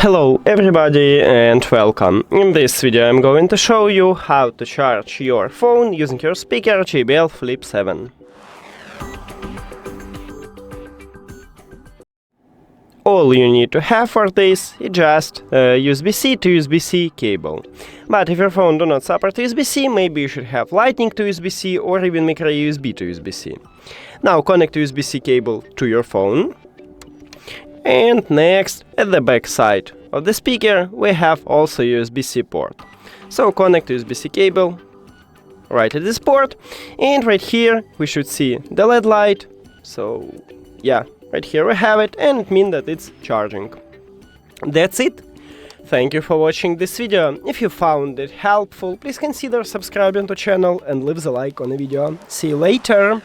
Hello everybody and welcome. In this video I'm going to show you how to charge your phone using your speaker JBL Flip 7. All you need to have for this is just USB-C to USB-C cable. But if your phone do not support USB-C, maybe you should have Lightning to USB-C or even micro USB to USB-C. Now connect USB-C cable to your phone. And next, at the back side of the speaker, we have also USB-C port. So connect USB-C cable right at this port, and right here we should see the LED light. So yeah, right here we have it, and it means that it's charging. That's it. Thank you for watching this video. If you found it helpful, please consider subscribing to the channel and leave the like on the video. See you later!